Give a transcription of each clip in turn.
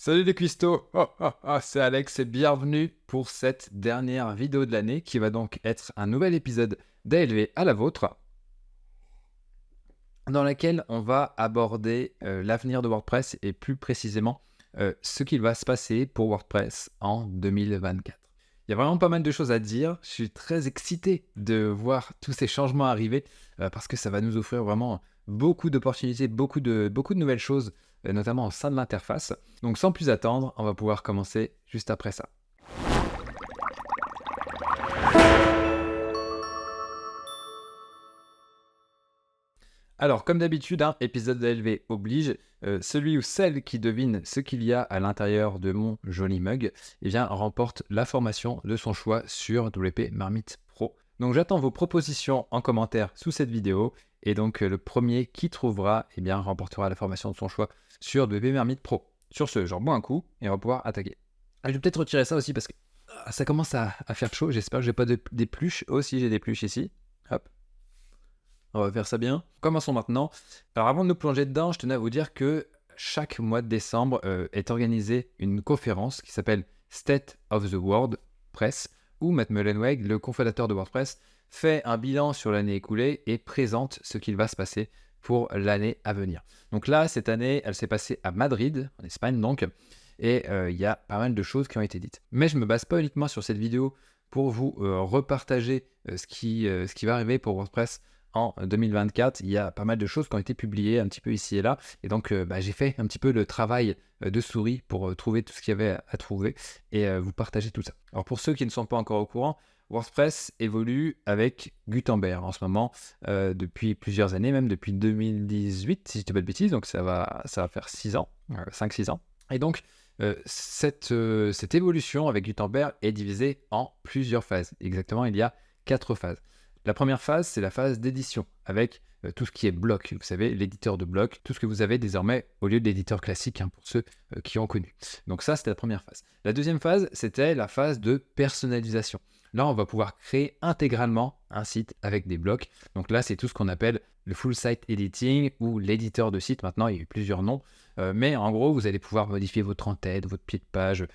Salut les cuistots, c'est Alex et bienvenue pour cette dernière vidéo de l'année qui va donc être un nouvel épisode d'ALV à la vôtre dans laquelle on va aborder l'avenir de WordPress et plus précisément ce qu'il va se passer pour WordPress en 2024. Il y a vraiment pas mal de choses à dire, je suis très excité de voir tous ces changements arriver parce que ça va nous offrir vraiment beaucoup d'opportunités, beaucoup de nouvelles choses, notamment au sein de l'interface. Donc sans plus attendre, on va pouvoir commencer juste après ça. Alors, comme d'habitude, un épisode d'ALV oblige, celui ou celle qui devine ce qu'il y a à l'intérieur de mon joli mug, eh bien, remporte la formation de son choix sur WP Marmite Pro. Donc, j'attends vos propositions en commentaire sous cette vidéo, et donc le premier qui trouvera, eh bien, remportera la formation de son choix sur WP Marmite Pro. Sur ce, j'en bois un coup, et on va pouvoir attaquer. Je vais peut-être retirer ça aussi parce que ça commence à faire chaud, j'espère que j'ai pas des pluches. Aussi, j'ai des pluches ici. Hop. On va faire ça bien. Commençons maintenant. Alors avant de nous plonger dedans, je tenais à vous dire que chaque mois de décembre est organisée une conférence qui s'appelle State of the WordPress, où Matt Mullenweg, le cofondateur de WordPress, fait un bilan sur l'année écoulée et présente ce qu'il va se passer pour l'année à venir. Donc là, cette année, elle s'est passée à Madrid, en Espagne donc, et il y a pas mal de choses qui ont été dites. Mais je ne me base pas uniquement sur cette vidéo pour vous repartager ce qui va arriver pour WordPress en 2024, il y a pas mal de choses qui ont été publiées un petit peu ici et là. Et donc, j'ai fait un petit peu le travail de souris pour trouver tout ce qu'il y avait à trouver et vous partager tout ça. Alors, pour ceux qui ne sont pas encore au courant, WordPress évolue avec Gutenberg en ce moment depuis plusieurs années, même depuis 2018, si je ne dis pas de bêtises. Donc, ça va faire 6 ans, 5-6 ans. Et donc, cette évolution avec Gutenberg est divisée en plusieurs phases. Exactement, il y a 4 phases. La première phase, c'est la phase d'édition, avec tout ce qui est bloc. Vous savez, l'éditeur de bloc, tout ce que vous avez désormais au lieu de l'éditeur classique, pour ceux qui ont connu. Donc ça, c'était la première phase. La deuxième phase, c'était la phase de personnalisation. Là, on va pouvoir créer intégralement un site avec des blocs. Donc là, c'est tout ce qu'on appelle le full site editing ou l'éditeur de site. Maintenant, il y a eu plusieurs noms. Mais en gros, vous allez pouvoir modifier votre en-tête, votre pied de page,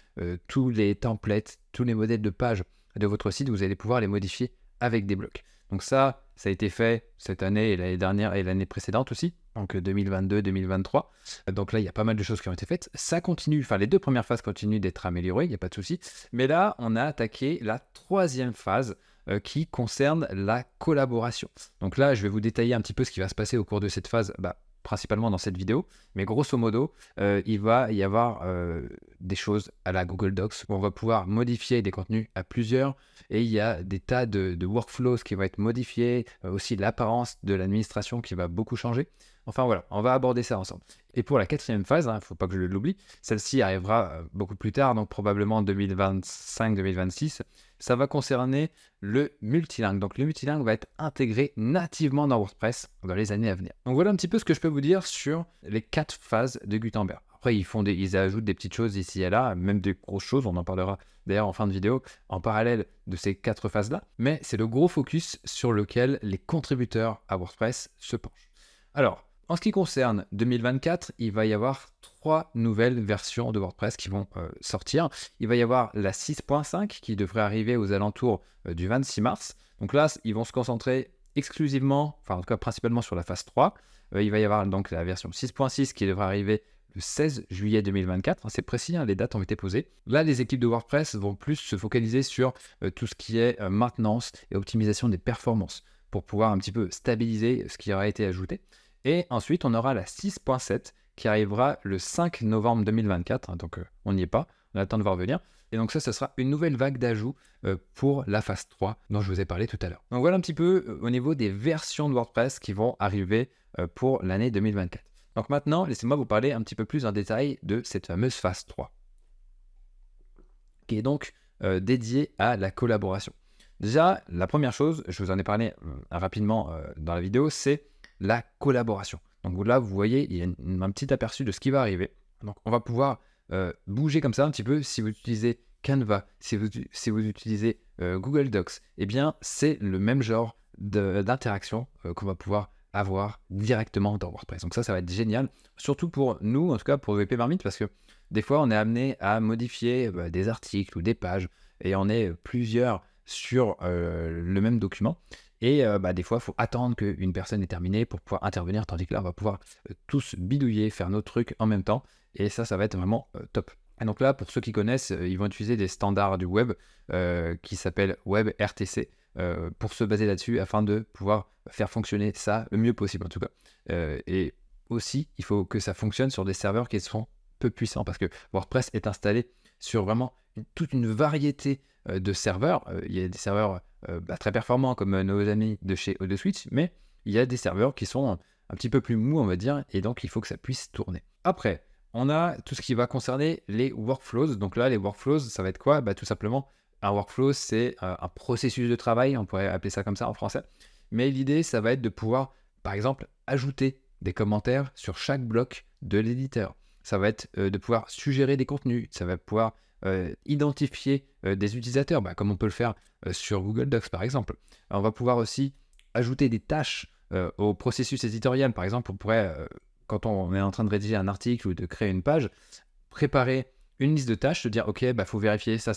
tous les templates, tous les modèles de page de votre site, vous allez pouvoir les modifier avec des blocs. Donc ça a été fait cette année et l'année dernière et l'année précédente aussi, donc 2022-2023. Donc là, il y a pas mal de choses qui ont été faites. Ça continue, enfin les 2 premières phases continuent d'être améliorées, il n'y a pas de souci. Mais là, on a attaqué la 3e phase qui concerne la collaboration. Donc là, je vais vous détailler un petit peu ce qui va se passer au cours de cette phase, principalement dans cette vidéo, mais grosso modo, il va y avoir des choses à la Google Docs où on va pouvoir modifier des contenus à plusieurs, et il y a des tas de workflows qui vont être modifiés, aussi l'apparence de l'administration qui va beaucoup changer. Enfin voilà, on va aborder ça ensemble. Et pour la 4e phase, il ne faut pas que je l'oublie, celle-ci arrivera beaucoup plus tard, donc probablement en 2025-2026, ça va concerner le multilingue. Donc le multilingue va être intégré nativement dans WordPress dans les années à venir. Donc voilà un petit peu ce que je peux vous dire sur les 4 phases de Gutenberg. Après, ils ajoutent des petites choses ici et là, même des grosses choses, on en parlera d'ailleurs en fin de vidéo, en parallèle de ces 4 phases-là. Mais c'est le gros focus sur lequel les contributeurs à WordPress se penchent. Alors, en ce qui concerne 2024, il va y avoir 3 nouvelles versions de WordPress qui vont sortir. Il va y avoir la 6.5 qui devrait arriver aux alentours du 26 mars. Donc là, ils vont se concentrer exclusivement, enfin en tout cas principalement sur la phase 3. Il va y avoir donc la version 6.6 qui devrait arriver le 16 juillet 2024. C'est précis, les dates ont été posées. Là, les équipes de WordPress vont plus se focaliser sur tout ce qui est maintenance et optimisation des performances pour pouvoir un petit peu stabiliser ce qui aura été ajouté. Et ensuite, on aura la 6.7 qui arrivera le 5 novembre 2024. Donc, on n'y est pas. On attend de voir venir. Et donc ça sera une nouvelle vague d'ajouts pour la phase 3 dont je vous ai parlé tout à l'heure. Donc voilà un petit peu au niveau des versions de WordPress qui vont arriver pour l'année 2024. Donc maintenant, laissez-moi vous parler un petit peu plus en détail de cette fameuse phase 3 qui est donc dédiée à la collaboration. Déjà, la première chose, je vous en ai parlé rapidement dans la vidéo, c'est la collaboration. Donc là, vous voyez, il y a un petit aperçu de ce qui va arriver. Donc on va pouvoir bouger comme ça un petit peu. Si vous utilisez Canva, si vous utilisez Google Docs, eh bien c'est le même genre d'interaction qu'on va pouvoir avoir directement dans WordPress. Donc ça va être génial, surtout pour nous, en tout cas pour WP Marmite, parce que des fois, on est amené à modifier des articles ou des pages et on est plusieurs sur le même document. Et des fois, il faut attendre qu'une personne ait terminé pour pouvoir intervenir, tandis que là, on va pouvoir tous bidouiller, faire nos trucs en même temps. Et ça va être vraiment top. Et donc là, pour ceux qui connaissent, ils vont utiliser des standards du web qui s'appellent WebRTC pour se baser là-dessus afin de pouvoir faire fonctionner ça le mieux possible en tout cas. Et aussi, il faut que ça fonctionne sur des serveurs qui sont peu puissants parce que WordPress est installé sur vraiment toute une variété de serveurs. Il y a des serveurs très performants comme nos amis de chez ODSwitch, mais il y a des serveurs qui sont un petit peu plus mous, on va dire, et donc il faut que ça puisse tourner. Après, on a tout ce qui va concerner les workflows. Donc là, les workflows, ça va être quoi? Tout simplement, un workflow, c'est un processus de travail, on pourrait appeler ça comme ça en français. Mais l'idée, ça va être de pouvoir, par exemple, ajouter des commentaires sur chaque bloc de l'éditeur. Ça va être de pouvoir suggérer des contenus, ça va pouvoir identifier des utilisateurs, comme on peut le faire sur Google Docs par exemple. On va pouvoir aussi ajouter des tâches au processus éditorial. Par exemple, on pourrait, quand on est en train de rédiger un article ou de créer une page, préparer une liste de tâches, se dire ok, faut vérifier ça,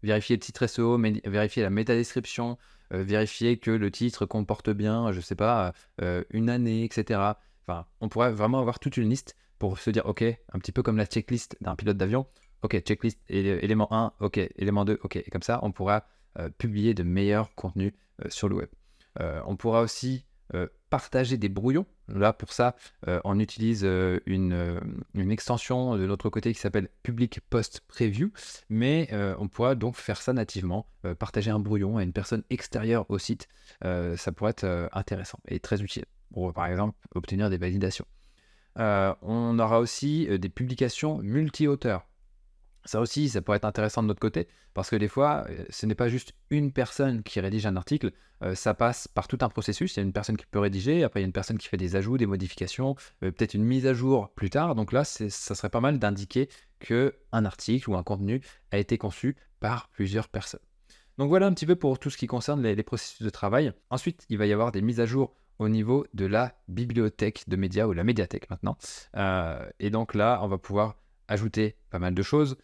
vérifier le titre SEO, vérifier la métadescription, vérifier que le titre comporte bien, je sais pas, une année, etc. Enfin, on pourrait vraiment avoir toute une liste pour se dire ok, un petit peu comme la checklist d'un pilote d'avion. Ok, checklist, élément 1, ok, élément 2, ok. Et comme ça, on pourra publier de meilleurs contenus sur le web. On pourra aussi partager des brouillons. Là, pour ça, on utilise une extension de notre côté qui s'appelle Public Post Preview, mais on pourra donc faire ça nativement, partager un brouillon à une personne extérieure au site. Ça pourrait être intéressant et très utile pour, par exemple, obtenir des validations. On aura aussi des publications multi-auteurs. Ça aussi, ça pourrait être intéressant de notre côté, parce que des fois, ce n'est pas juste une personne qui rédige un article, ça passe par tout un processus. Il y a une personne qui peut rédiger, après il y a une personne qui fait des ajouts, des modifications, peut-être une mise à jour plus tard. Donc là, ça serait pas mal d'indiquer qu'un article ou un contenu a été conçu par plusieurs personnes. Donc voilà un petit peu pour tout ce qui concerne les processus de travail. Ensuite, il va y avoir des mises à jour au niveau de la bibliothèque de médias ou la médiathèque maintenant. Et donc là, on va pouvoir ajouter pas mal de choses.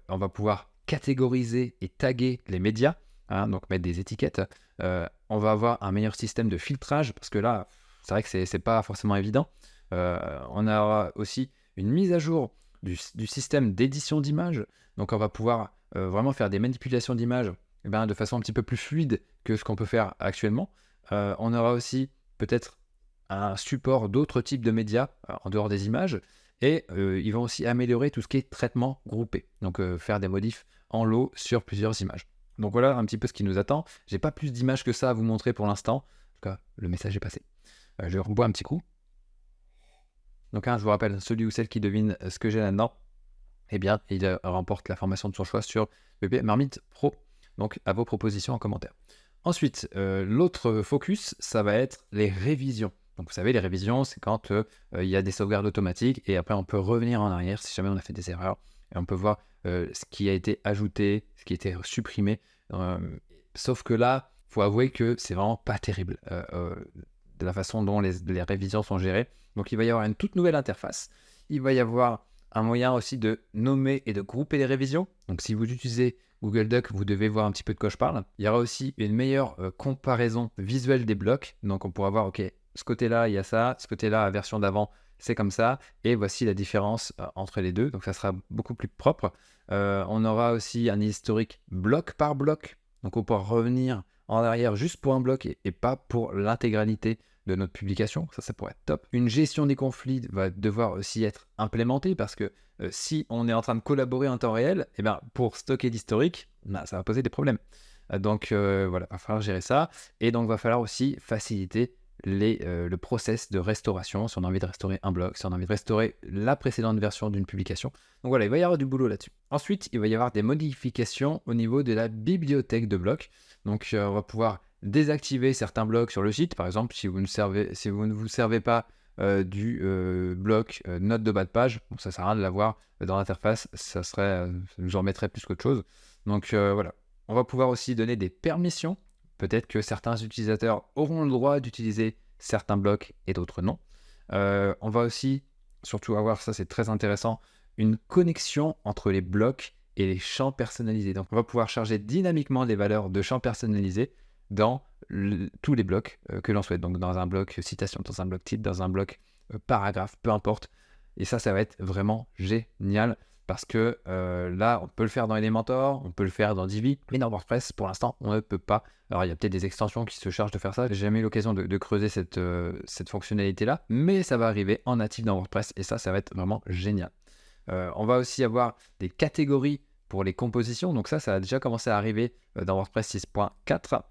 On va pouvoir catégoriser et taguer les médias, donc mettre des étiquettes. On va avoir un meilleur système de filtrage parce que là, c'est vrai que c'est pas forcément évident. On aura aussi une mise à jour du système d'édition d'images. Donc on va pouvoir vraiment faire des manipulations d'images de façon un petit peu plus fluide que ce qu'on peut faire actuellement. On aura aussi peut-être un support d'autres types de médias en dehors des images. Et ils vont aussi améliorer tout ce qui est traitement groupé. Donc faire des modifs en lot sur plusieurs images. Donc voilà un petit peu ce qui nous attend. J'ai pas plus d'images que ça à vous montrer pour l'instant. En tout cas, le message est passé. Je rebois un petit coup. Donc je vous rappelle, celui ou celle qui devine ce que j'ai là-dedans, eh bien, il remporte la formation de son choix sur VP Marmite Pro. Donc à vos propositions en commentaire. Ensuite, l'autre focus, ça va être les révisions. Donc vous savez, les révisions, c'est quand il y a des sauvegardes automatiques et après on peut revenir en arrière si jamais on a fait des erreurs et on peut voir ce qui a été ajouté, ce qui a été supprimé. Sauf que là, il faut avouer que c'est vraiment pas terrible de la façon dont les révisions sont gérées. Donc il va y avoir une toute nouvelle interface. Il va y avoir un moyen aussi de nommer et de grouper les révisions. Donc si vous utilisez Google Doc, vous devez voir un petit peu de quoi je parle. Il y aura aussi une meilleure comparaison visuelle des blocs. Donc on pourra voir, ok, ce côté-là, il y a ça, ce côté-là, la version d'avant, c'est comme ça, et voici la différence entre les deux, donc ça sera beaucoup plus propre. On aura aussi un historique bloc par bloc, donc on pourra revenir en arrière juste pour un bloc et pas pour l'intégralité de notre publication, ça pourrait être top. Une gestion des conflits va devoir aussi être implémentée parce que si on est en train de collaborer en temps réel, pour stocker l'historique, ça va poser des problèmes. Donc voilà, il va falloir gérer ça, et donc il va falloir aussi faciliter le process de restauration, si on a envie de restaurer un bloc, si on a envie de restaurer la précédente version d'une publication. Donc voilà, il va y avoir du boulot là-dessus. Ensuite, il va y avoir des modifications au niveau de la bibliothèque de blocs. Donc on va pouvoir désactiver certains blocs sur le site. Par exemple, si vous ne vous servez pas du bloc note de bas de page, bon, ça sert à rien de l'avoir dans l'interface, ça nous en mettrait plus qu'autre chose. Donc voilà, on va pouvoir aussi donner des permissions. Peut-être que certains utilisateurs auront le droit d'utiliser certains blocs et d'autres non. On va aussi, surtout avoir, ça c'est très intéressant, une connexion entre les blocs et les champs personnalisés. Donc on va pouvoir charger dynamiquement les valeurs de champs personnalisés dans tous les blocs que l'on souhaite. Donc dans un bloc citation, dans un bloc titre, dans un bloc paragraphe, peu importe. Et ça va être vraiment génial parce que là, on peut le faire dans Elementor, on peut le faire dans Divi, mais dans WordPress, pour l'instant, on ne peut pas. Alors, il y a peut-être des extensions qui se chargent de faire ça. J'ai jamais eu l'occasion de creuser cette fonctionnalité-là, mais ça va arriver en natif dans WordPress et ça va être vraiment génial. On va aussi avoir des catégories pour les compositions. Donc ça a déjà commencé à arriver dans WordPress 6.4.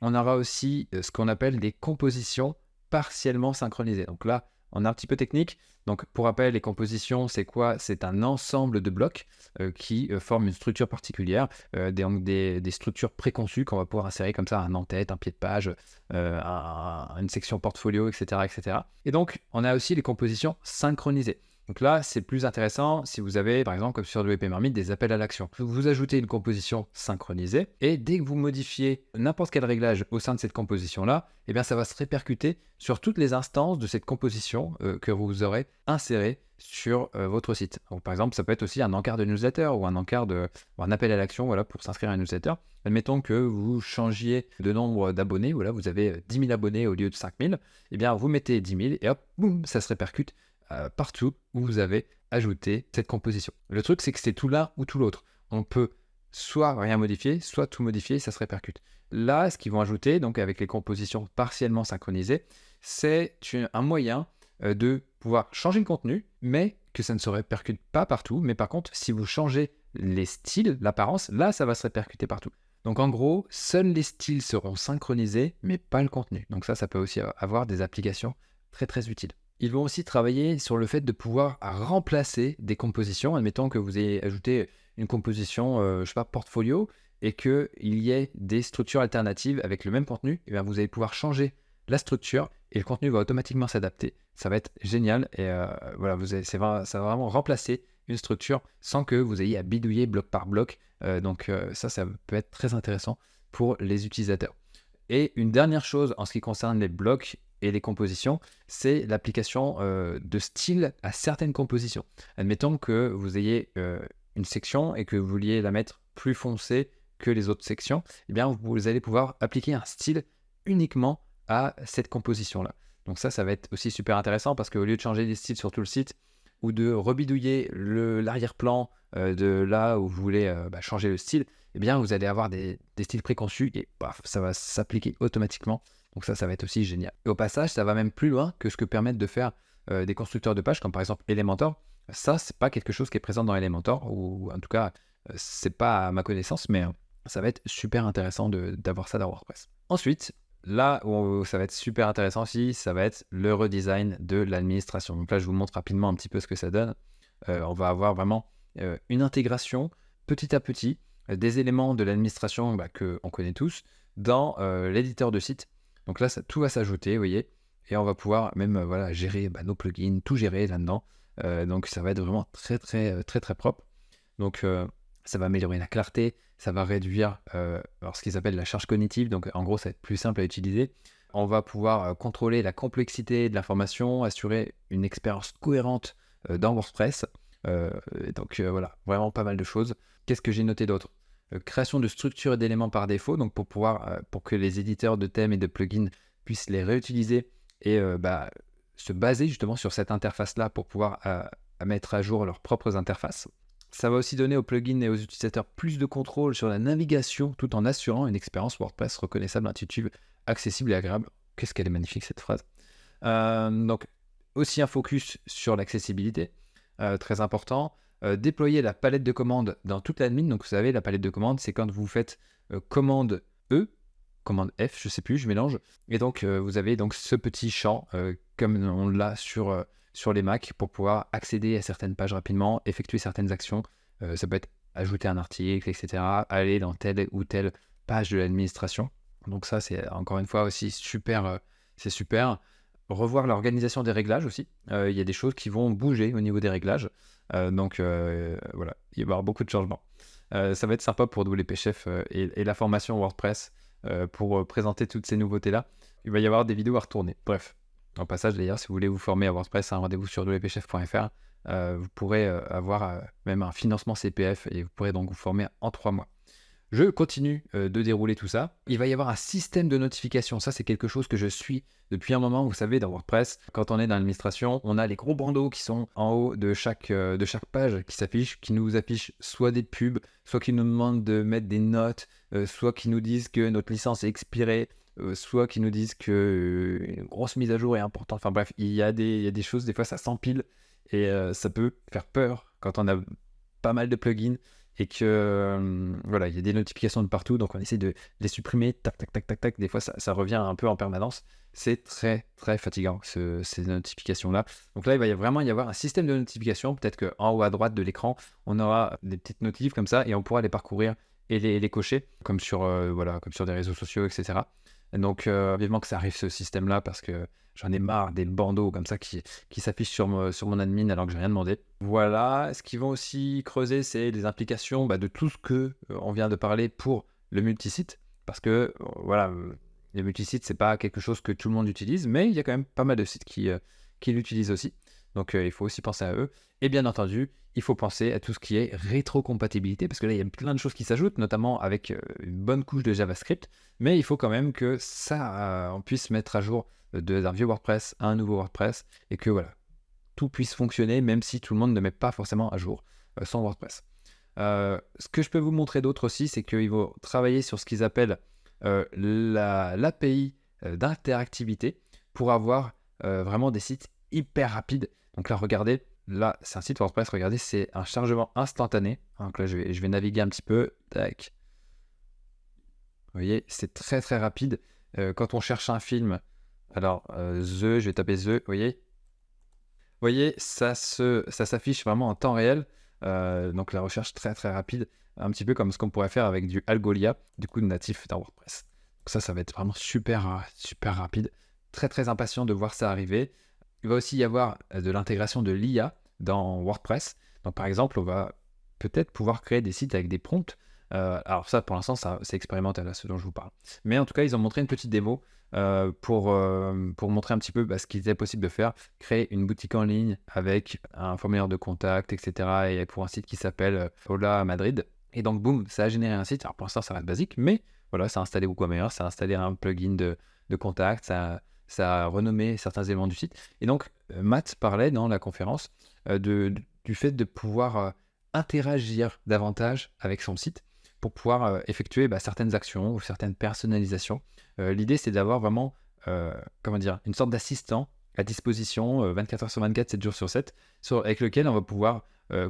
On aura aussi ce qu'on appelle des compositions partiellement synchronisées. Donc là, on est un petit peu technique. Donc pour rappel, les compositions, c'est quoi? C'est un ensemble de blocs qui forment une structure particulière, des structures préconçues qu'on va pouvoir insérer comme ça, un en-tête, un pied de page, une section portfolio, etc., etc. Et donc, on a aussi les compositions synchronisées. Donc là, c'est plus intéressant si vous avez, par exemple, comme sur le WP Marmite, des appels à l'action. Vous ajoutez une composition synchronisée et dès que vous modifiez n'importe quel réglage au sein de cette composition-là, eh bien, ça va se répercuter sur toutes les instances de cette composition que vous aurez insérées sur votre site. Donc, par exemple, ça peut être aussi un encart de newsletter ou un encart ou un appel à l'action voilà, pour s'inscrire à un newsletter. Admettons que vous changiez de nombre d'abonnés, voilà, vous avez 10 000 abonnés au lieu de 5 000, eh bien, vous mettez 10 000 et hop, boum, ça se répercute partout où vous avez ajouté cette composition. Le truc, c'est que c'est tout l'un ou tout l'autre. On peut soit rien modifier, soit tout modifier, ça se répercute. Là, ce qu'ils vont ajouter, donc avec les compositions partiellement synchronisées, c'est un moyen de pouvoir changer le contenu, mais que ça ne se répercute pas partout. Mais par contre, si vous changez les styles, l'apparence, là, ça va se répercuter partout. Donc en gros, seuls les styles seront synchronisés, mais pas le contenu. Donc ça peut aussi avoir des applications très très utiles. Ils vont aussi travailler sur le fait de pouvoir remplacer des compositions. Admettons que vous ayez ajouté une composition, je sais pas, portfolio, et qu'il y ait des structures alternatives avec le même contenu. Et bien vous allez pouvoir changer la structure et le contenu va automatiquement s'adapter. Ça va être génial et voilà, ça va vraiment remplacer une structure sans que vous ayez à bidouiller bloc par bloc. Donc ça peut être très intéressant pour les utilisateurs. Et une dernière chose en ce qui concerne les blocs et les compositions, c'est l'application de style à certaines compositions. Admettons que vous ayez une section et que vous vouliez la mettre plus foncée que les autres sections, eh bien vous allez pouvoir appliquer un style uniquement à cette composition-là. Donc ça va être aussi super intéressant parce qu'au lieu de changer les styles sur tout le site ou de rebidouiller l'arrière-plan de là où vous voulez changer le style, eh bien vous allez avoir des styles préconçus et paf, ça va s'appliquer automatiquement. Donc ça va être aussi génial. Et au passage, ça va même plus loin que ce que permettent de faire des constructeurs de pages, comme par exemple Elementor. Ça, c'est pas quelque chose qui est présent dans Elementor, ou en tout cas, c'est pas à ma connaissance, mais ça va être super intéressant d'avoir ça dans WordPress. Ensuite, là où ça va être super intéressant aussi, ça va être le redesign de l'administration. Donc là, je vous montre rapidement un petit peu ce que ça donne. On va avoir vraiment une intégration petit à petit des éléments de l'administration qu'on connaît tous dans l'éditeur de site. Donc là, tout va s'ajouter, vous voyez, et on va pouvoir même gérer nos plugins, tout gérer là-dedans. Donc ça va être vraiment très très très très propre. Donc ça va améliorer la clarté, ça va réduire ce qu'ils appellent la charge cognitive. Donc en gros, ça va être plus simple à utiliser. On va pouvoir contrôler la complexité de l'information, assurer une expérience cohérente dans WordPress. Donc voilà, vraiment pas mal de choses. Qu'est-ce que j'ai noté d'autre? Création de structures et d'éléments par défaut, donc pour que les éditeurs de thèmes et de plugins puissent les réutiliser et se baser justement sur cette interface-là pour pouvoir mettre à jour leurs propres interfaces. Ça va aussi donner aux plugins et aux utilisateurs plus de contrôle sur la navigation tout en assurant une expérience WordPress reconnaissable, intuitive, accessible et agréable. Qu'est-ce qu'elle est magnifique cette phrase. Donc aussi un focus sur l'accessibilité, très important. Déployer la palette de commandes dans toute l'admin. Donc vous savez, la palette de commandes, c'est quand vous faites commande E, commande F, je sais plus, je mélange. Et donc vous avez donc ce petit champ comme on l'a sur les Mac pour pouvoir accéder à certaines pages rapidement, effectuer certaines actions. Ça peut être ajouter un article, etc. Aller dans telle ou telle page de l'administration. Donc ça, c'est encore une fois aussi super. C'est super. Revoir l'organisation des réglages aussi. Il y a des choses qui vont bouger au niveau des réglages. Donc voilà, il va y avoir beaucoup de changements. Ça va être sympa pour WP Chef et la formation WordPress pour présenter toutes ces nouveautés-là. Il va y avoir des vidéos à retourner. Bref, en passage d'ailleurs, si vous voulez vous former à WordPress, un rendez-vous sur wpchef.fr. vous pourrez avoir même un financement CPF et vous pourrez donc vous former en 3 mois. Je continue de dérouler tout ça. Il va y avoir un système de notification. Ça, c'est quelque chose que je suis depuis un moment. Vous savez, dans WordPress, quand on est dans l'administration, on a les gros bandeaux qui sont en haut de chaque page qui s'affichent, qui nous affichent soit des pubs, soit qui nous demandent de mettre des notes, soit qui nous disent que notre licence est expirée, soit qui nous disent que une grosse mise à jour est importante. Enfin bref, il y a des choses, des fois ça s'empile et ça peut faire peur quand on a pas mal de plugins et que voilà, il y a des notifications de partout, donc on essaie de les supprimer, tac, tac, tac, tac, tac. Des fois, ça revient un peu en permanence. C'est très, très fatigant, ces notifications-là. Donc là, il va vraiment y avoir un système de notification. Peut-être qu'en haut à droite de l'écran, on aura des petites notifs comme ça et on pourra les parcourir et les cocher, comme sur, voilà, comme sur des réseaux sociaux, etc. Donc, vivement que ça arrive ce système-là parce que j'en ai marre des bandeaux comme ça qui s'affichent sur mon admin alors que j'ai rien demandé. Voilà, ce qu'ils vont aussi creuser, c'est les implications de tout ce que on vient de parler pour le multisite. Parce que, voilà, le multisite, c'est pas quelque chose que tout le monde utilise, mais il y a quand même pas mal de sites qui l'utilisent aussi. Donc, il faut aussi penser à eux. Et bien entendu, il faut penser à tout ce qui est rétrocompatibilité, parce que là, il y a plein de choses qui s'ajoutent, notamment avec une bonne couche de JavaScript. Mais il faut quand même que ça, on puisse mettre à jour d'un vieux WordPress à un nouveau WordPress, et que voilà, tout puisse fonctionner, même si tout le monde ne met pas forcément à jour son WordPress. Ce que je peux vous montrer d'autre aussi, c'est qu'ils vont travailler sur ce qu'ils appellent l'API d'interactivité pour avoir vraiment des sites hyper rapides. Donc là, regardez, là, c'est un site WordPress, regardez, c'est un chargement instantané. Donc là, je vais naviguer un petit peu. Tac. Vous voyez, c'est très très rapide. Quand on cherche un film, alors je vais taper vous voyez, ça s'affiche vraiment en temps réel. Donc la recherche très très rapide, un petit peu comme ce qu'on pourrait faire avec du Algolia, du coup natif dans WordPress. Donc ça va être vraiment super super rapide. Très très impatient de voir ça arriver. Il va aussi y avoir de l'intégration de l'IA dans WordPress. Donc par exemple, on va peut-être pouvoir créer des sites avec des prompts. Alors ça, pour l'instant, c'est expérimental, ce dont je vous parle. Mais en tout cas, ils ont montré une petite démo pour montrer un petit peu ce qu'il était possible de faire. Créer une boutique en ligne avec un formulaire de contact, etc. Et pour un site qui s'appelle Hola Madrid. Et donc, boum, ça a généré un site. Alors pour l'instant, ça reste basique, mais voilà, ça a installé WooCommerce, ça a installé un plugin de contact, ça a renommé certains éléments du site. Et donc, Matt parlait dans la conférence du fait de pouvoir interagir davantage avec son site pour pouvoir effectuer certaines actions ou certaines personnalisations. L'idée, c'est d'avoir vraiment une sorte d'assistant à disposition 24 heures sur 24, 7 jours sur 7, avec lequel on va pouvoir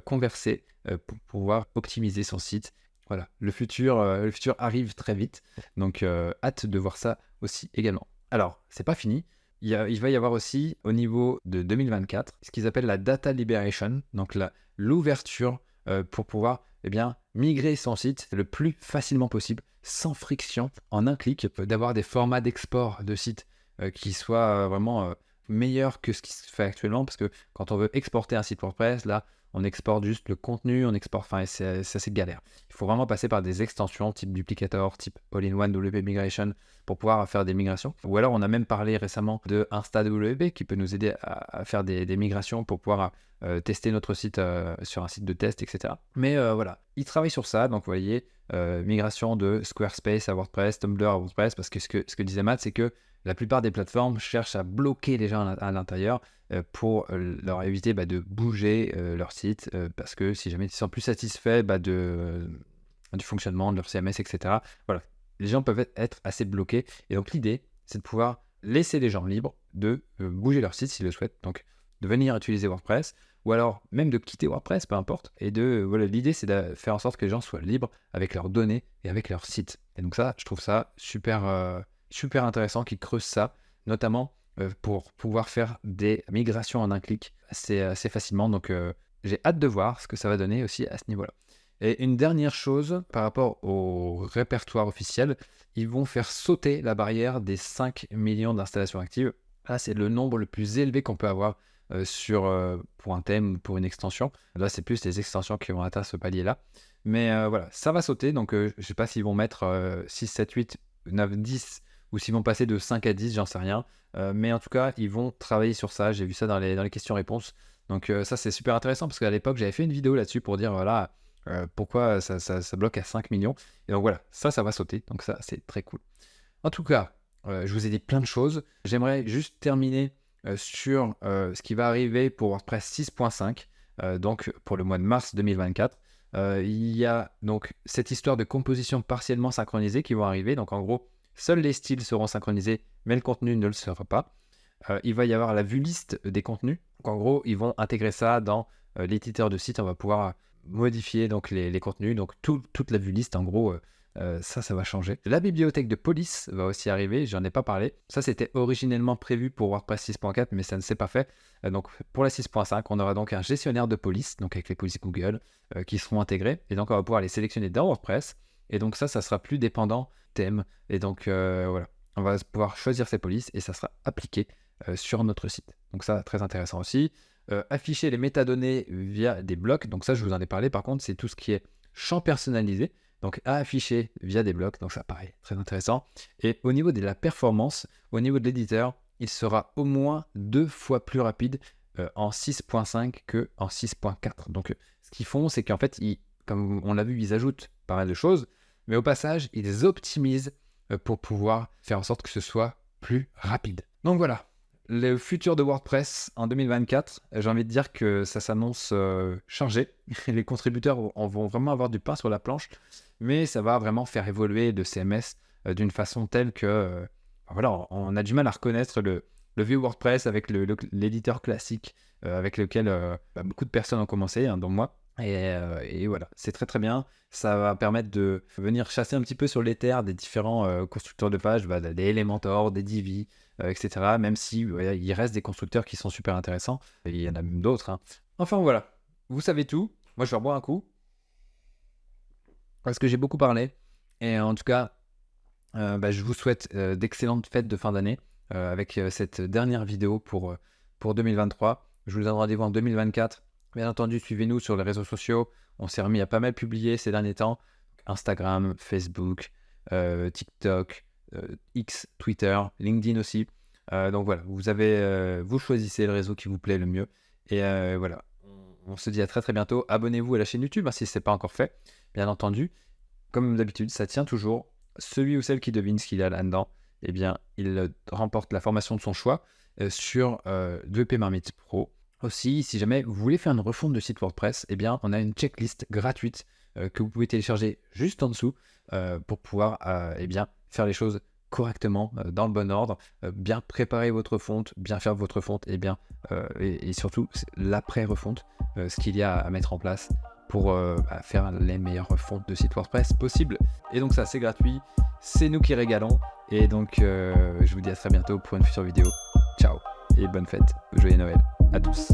converser pour pouvoir optimiser son site. Voilà, le futur arrive très vite, donc hâte de voir ça aussi également. Alors, c'est pas fini. Il va y avoir aussi, au niveau de 2024, ce qu'ils appellent la data liberation, donc l'ouverture pour pouvoir migrer son site le plus facilement possible, sans friction, en un clic, d'avoir des formats d'export de sites qui soient vraiment meilleurs que ce qui se fait actuellement, parce que quand on veut exporter un site WordPress, là, on exporte juste le contenu, c'est assez galère. Il faut vraiment passer par des extensions type Duplicator, type All-in-One WP Migration pour pouvoir faire des migrations. Ou alors, on a même parlé récemment de InstaWP qui peut nous aider à faire des migrations pour pouvoir tester notre site sur un site de test, etc. Mais voilà, ils travaillent sur ça. Donc, vous voyez, migration de Squarespace à WordPress, Tumblr à WordPress, parce que ce que disait Matt, c'est que la plupart des plateformes cherchent à bloquer les gens à l'intérieur pour leur éviter de bouger leur site, parce que si jamais ils sont plus satisfaits du fonctionnement de leur CMS, etc. Voilà, les gens peuvent être assez bloqués. Et donc l'idée, c'est de pouvoir laisser les gens libres de bouger leur site s'ils le souhaitent. Donc de venir utiliser WordPress, ou alors même de quitter WordPress, peu importe. Et l'idée, c'est de faire en sorte que les gens soient libres avec leurs données et avec leur site. Et donc ça, je trouve ça super intéressant qu'ils creusent ça, notamment pour pouvoir faire des migrations en un clic assez facilement. Donc j'ai hâte de voir ce que ça va donner aussi à ce niveau-là. Et une dernière chose, par rapport au répertoire officiel, ils vont faire sauter la barrière des 5 millions d'installations actives. Là, c'est le nombre le plus élevé qu'on peut avoir pour un thème ou pour une extension. Là, c'est plus les extensions qui vont atteindre ce palier-là. Mais voilà, ça va sauter. Donc, je ne sais pas s'ils vont mettre 6, 7, 8, 9, 10 ou s'ils vont passer de 5 à 10, j'en sais rien. Mais en tout cas, ils vont travailler sur ça. J'ai vu ça dans les questions-réponses. Donc ça, c'est super intéressant parce qu'à l'époque, j'avais fait une vidéo là-dessus pour dire, voilà, pourquoi ça bloque à 5 millions. Et donc voilà, ça va sauter. Donc ça, c'est très cool. En tout cas, je vous ai dit plein de choses. J'aimerais juste terminer sur ce qui va arriver pour WordPress 6.5, donc pour le mois de mars 2024. Il y a donc cette histoire de composition partiellement synchronisée qui vont arriver. Donc en gros, seuls les styles seront synchronisés, mais le contenu ne le sera pas. Il va y avoir la vue liste des contenus. Donc en gros, ils vont intégrer ça dans l'éditeur de site. On va pouvoir modifier donc les contenus. Donc toute la vue liste, en gros, ça va changer. La bibliothèque de police va aussi arriver. J'en ai pas parlé. Ça, c'était originellement prévu pour WordPress 6.4, mais ça ne s'est pas fait. Donc pour la 6.5, on aura donc un gestionnaire de police, donc avec les polices Google, qui seront intégrés. Et donc on va pouvoir les sélectionner dans WordPress. Et donc ça sera plus dépendant thème. Et donc voilà, on va pouvoir choisir ces polices et ça sera appliqué sur notre site. Donc ça, très intéressant aussi. Afficher les métadonnées via des blocs. Donc ça, je vous en ai parlé. Par contre, c'est tout ce qui est champ personnalisé. Donc à afficher via des blocs. Donc ça paraît très intéressant. Et au niveau de la performance, au niveau de l'éditeur, il sera au moins 2 fois plus rapide en 6.5 que en 6.4. Donc ce qu'ils font, c'est qu'en fait, comme on l'a vu, ils ajoutent pas mal de choses. Mais au passage, ils optimisent pour pouvoir faire en sorte que ce soit plus rapide. Donc voilà. Le futur de WordPress en 2024, j'ai envie de dire que ça s'annonce chargé. Les contributeurs vont vraiment avoir du pain sur la planche, mais ça va vraiment faire évoluer le CMS d'une façon telle que voilà, on a du mal à reconnaître le vieux WordPress avec l'éditeur classique avec lequel beaucoup de personnes ont commencé, hein, dont moi. Et voilà, c'est très très bien. Ça va permettre de venir chasser un petit peu sur les terres des différents constructeurs de pages, des Elementor, des Divi, etc. Même si il reste des constructeurs qui sont super intéressants. Et il y en a même d'autres. Hein. Enfin voilà, vous savez tout. Moi je vais reboire un coup. Parce que j'ai beaucoup parlé. Et en tout cas, je vous souhaite d'excellentes fêtes de fin d'année avec cette dernière vidéo pour 2023. Je vous donne rendez-vous en 2024. Bien entendu, suivez-nous sur les réseaux sociaux. On s'est remis à pas mal publier ces derniers temps. Instagram, Facebook, TikTok, X, Twitter, LinkedIn aussi. Donc voilà, vous choisissez le réseau qui vous plaît le mieux. Et voilà, on se dit à très très bientôt. Abonnez-vous à la chaîne YouTube si ce n'est pas encore fait. Bien entendu, comme d'habitude, ça tient toujours. Celui ou celle qui devine ce qu'il y a là-dedans, eh bien, il remporte la formation de son choix sur l'EP Marmite Pro. Aussi, si jamais vous voulez faire une refonte de site WordPress, eh bien, on a une checklist gratuite que vous pouvez télécharger juste en dessous pour pouvoir faire les choses correctement, dans le bon ordre, bien préparer votre fonte, bien faire votre fonte et surtout l'après-refonte, ce qu'il y a à mettre en place pour faire les meilleures fontes de site WordPress possibles. Et donc ça, c'est gratuit, c'est nous qui régalons. Et donc, je vous dis à très bientôt pour une future vidéo. Ciao et bonne fête, joyeux Noël à tous.